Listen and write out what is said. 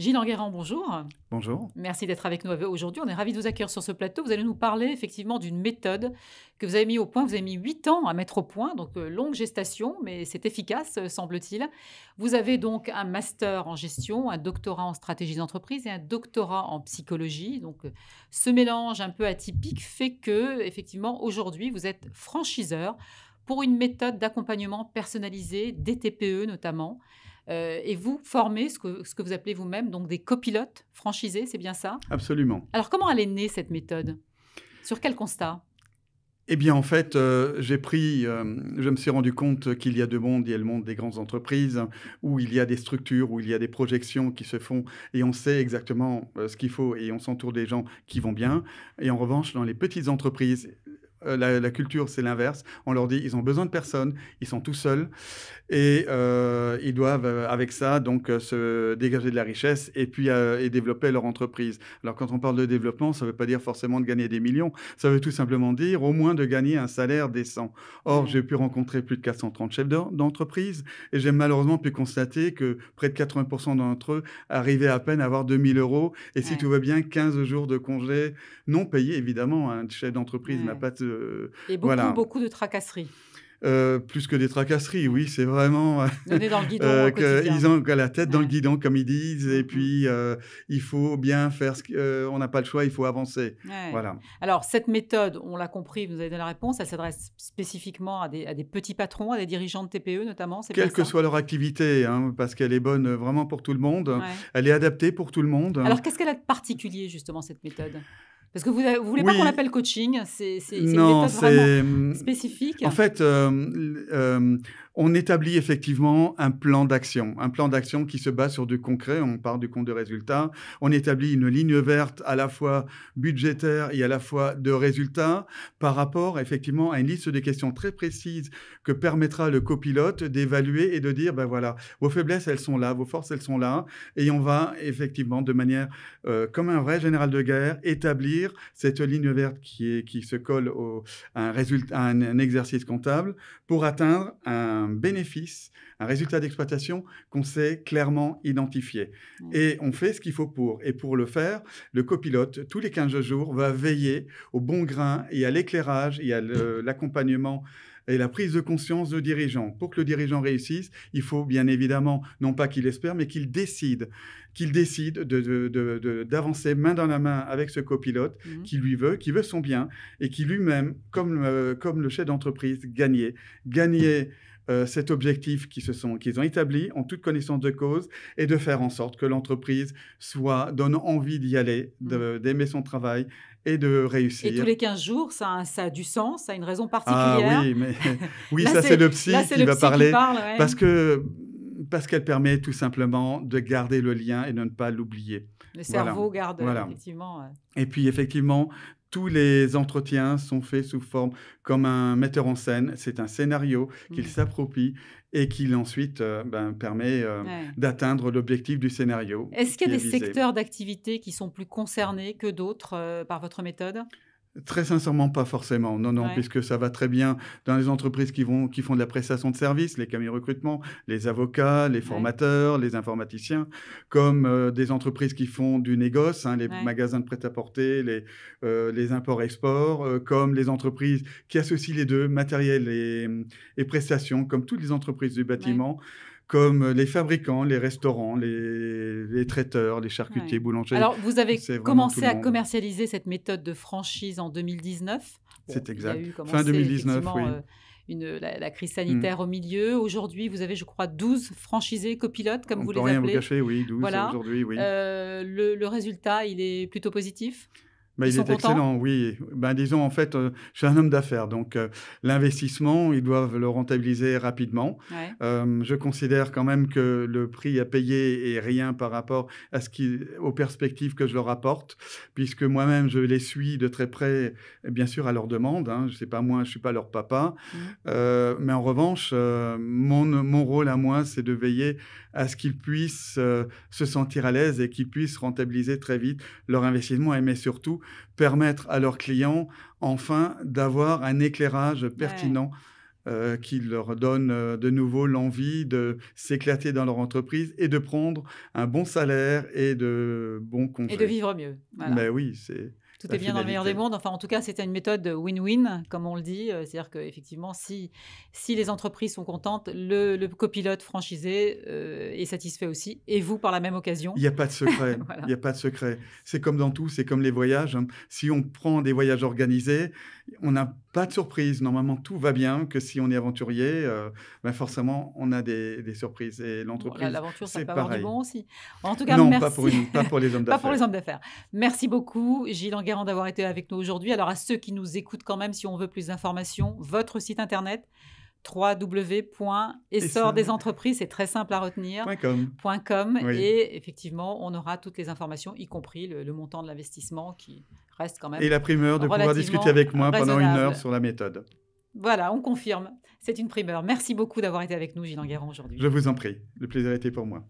Gilles Enguerrand, bonjour. Bonjour. Merci d'être avec nous aujourd'hui. On est ravis de vous accueillir sur ce plateau. Vous allez nous parler effectivement d'une méthode que vous avez mis au point. Vous avez mis 8 ans à mettre au point, donc longue gestation, mais c'est efficace, semble-t-il. Vous avez donc un master en gestion, un doctorat en stratégie d'entreprise et un doctorat en psychologie. Donc ce mélange un peu atypique fait que, effectivement, aujourd'hui, vous êtes franchiseur pour une méthode d'accompagnement personnalisé, des TPE notamment. Et vous formez ce que vous appelez vous-même donc des copilotes franchisés, c'est bien ça? Absolument. Alors comment elle est née cette méthode? Sur quel constat? Eh bien, en fait, je me suis rendu compte qu'il y a 2 mondes. Il y a le monde des grandes entreprises où il y a des structures, où il y a des projections qui se font et on sait exactement, ce qu'il faut et on s'entoure des gens qui vont bien. Et en revanche, dans les petites entreprises, la culture, c'est l'inverse. On leur dit: «Ils ont besoin de personne, ils sont tout seuls et ils doivent, avec ça donc se dégager de la richesse et puis, et développer leur entreprise». Alors quand on parle de développement, ça ne veut pas dire forcément de gagner des millions, ça veut tout simplement dire au moins de gagner un salaire décent. Or, Ouais. j'ai pu rencontrer plus de 430 chefs d'entreprise et j'ai malheureusement pu constater que près de 80 d'entre eux arrivaient à peine à avoir 2 000 € et si Ouais, tout va bien, 15 jours de congés non payés évidemment. Un chef d'entreprise n'a ouais. pas de Et beaucoup, voilà. beaucoup de tracasseries. Plus que des tracasseries, Ouais. oui, c'est vraiment, Le nez dans le guidon au quotidien. qu'ils ont la tête dans le Ouais. guidon comme ils disent Mmh et mh. puis, il faut bien faire on n'a pas le choix, il faut avancer. Ouais. Voilà. Alors cette méthode, on l'a compris, vous avez donné la réponse, elle s'adresse spécifiquement à des petits patrons, à des dirigeants de TPE notamment, c'est bien Quelle que ça? soit leur activité, hein, parce qu'elle est bonne, vraiment pour tout le monde. Ouais. Elle est adaptée pour tout le monde. Alors qu'est-ce qu'elle a de particulier justement cette méthode? Parce que vous voulez pas qu'on Oui. l'appelle coaching, c'est une Non, méthode vraiment c'est, spécifique? en fait, on établit effectivement un plan d'action qui se base sur du concret, on part du compte de résultat. On établit une ligne verte à la fois budgétaire et à la fois de résultats par rapport effectivement à une liste de questions très précises que permettra le copilote d'évaluer et de dire: «Ben voilà, vos faiblesses, elles sont là, vos forces, elles sont là» et on va effectivement de manière, comme un vrai général de guerre, établir cette ligne verte qui se colle à un exercice comptable pour atteindre un bénéfice, un résultat d'exploitation qu'on sait clairement identifier. Ouais. Et on fait ce qu'il faut pour. Et pour le faire, le copilote, tous les 15 jours, va veiller au bon grain et à l'éclairage et à l'accompagnement et la prise de conscience de dirigeant. Pour que le dirigeant réussisse, il faut bien évidemment, non pas qu'il espère, mais qu'il décide d'avancer main dans la main avec ce copilote Mmh. qui veut son bien et qui lui-même, comme le chef d'entreprise, gagner cet objectif qu'ils ont établi en toute connaissance de cause et de faire en sorte que l'entreprise donne envie d'y aller, Mmh. d'aimer son travail et de Et tous réussir. les 15 jours, ça a du sens, ça a une raison Ah particulière? oui, mais oui, Là, ça c'est c'est le là, psy c'est qui le va psy qui parler parle, ouais. parce que parce qu'elle permet tout simplement de garder le lien et de ne pas l'oublier. Le Voilà, cerveau garde, voilà. effectivement, Et puis effectivement, tous les entretiens sont faits sous forme comme un metteur en scène. C'est un scénario qu'il mmh. s'approprie et qui ensuite, permet, Ouais. d'atteindre l'objectif du scénario Est-ce qu'il qui y a est des visé. secteurs d'activité qui sont plus concernés que d'autres, par votre méthode? Très sincèrement, pas forcément. Non, non, Ouais. puisque ça va très bien dans les entreprises qui font de la prestation de services, les cabinets de recrutement, les avocats, les Ouais. formateurs, les informaticiens, comme, des entreprises qui font du négoce, hein, les Ouais. magasins de prêt-à-porter, les imports-exports, comme les entreprises qui associent les 2, matériel et prestations, comme toutes les entreprises du Ouais. bâtiment, comme, les fabricants, les restaurants, les traiteurs, les charcutiers, Ouais. boulangers. Alors, vous avez C'est vraiment tout commencé le à monde. commercialiser cette méthode de franchise en 2019. Bon, C'est il y a exact. eu, comme on Fin sait, 2019, effectivement, oui. la crise Mmh. sanitaire au milieu. Aujourd'hui, vous avez, je crois, 12 franchisés copilotes, comme On vous peut les rien vous appelez. cacher, oui, 12 Voilà. aujourd'hui, oui. Le résultat, il est plutôt positif? Bah, Ils il sont est contents? excellent, oui. Ben, disons, en fait, je suis un homme d'affaires, donc l'investissement, ils doivent le rentabiliser rapidement. Ouais. Je considère quand même que le prix à payer est rien par rapport aux perspectives que je leur apporte, puisque moi-même, je les suis de très près, bien sûr, à leur demande, hein. C'est pas moi, je suis pas leur papa. Mmh. Mais en revanche, mon rôle à moi, c'est de veiller à ce qu'ils puissent, se sentir à l'aise et qu'ils puissent rentabiliser très vite leur investissement mais surtout permettre à leurs clients, enfin, d'avoir un éclairage Ouais. pertinent qui leur donne de nouveau l'envie de s'éclater dans leur entreprise et de prendre un bon salaire et de bons Et de congés. vivre mieux. Voilà. Mais oui, c'est Tout la est bien dans le meilleur des finalité. mondes. Enfin, en tout cas, c'était une méthode win-win, comme on le dit. C'est-à-dire qu'effectivement, si les entreprises sont contentes, le copilote franchisé est satisfait aussi, et vous par la même occasion. Il n'y a pas de secret. Il Voilà. n'y a pas de secret. C'est comme dans tout, c'est comme les voyages, hein. Si on prend des voyages organisés, on n'a pas de surprise. Normalement, tout va bien. Que si on est aventurier, ben forcément, on a des surprises. Et Bon, l'entreprise, l'aventure, ça c'est peut avoir du pareil. bon aussi. En tout cas, Non, merci. pas pour les hommes Pas pour d'affaires. les hommes d'affaires. Merci beaucoup, Gilles Enguerrand, d'avoir été avec nous aujourd'hui. Alors, à ceux qui nous écoutent quand même, si on veut plus d'informations, votre site internet, Et ça, www.essordesentreprises, c'est très simple à retenir, .com. .com, Oui. et effectivement, on aura toutes les informations, y compris le montant de l'investissement qui reste quand même Et la primeur de pouvoir discuter relativement avec moi pendant 1 heure raisonnable. sur la méthode. Voilà, on confirme. C'est une primeur. Merci beaucoup d'avoir été avec nous, Gilles Enguerrand, aujourd'hui. Je vous en prie. Le plaisir était pour moi.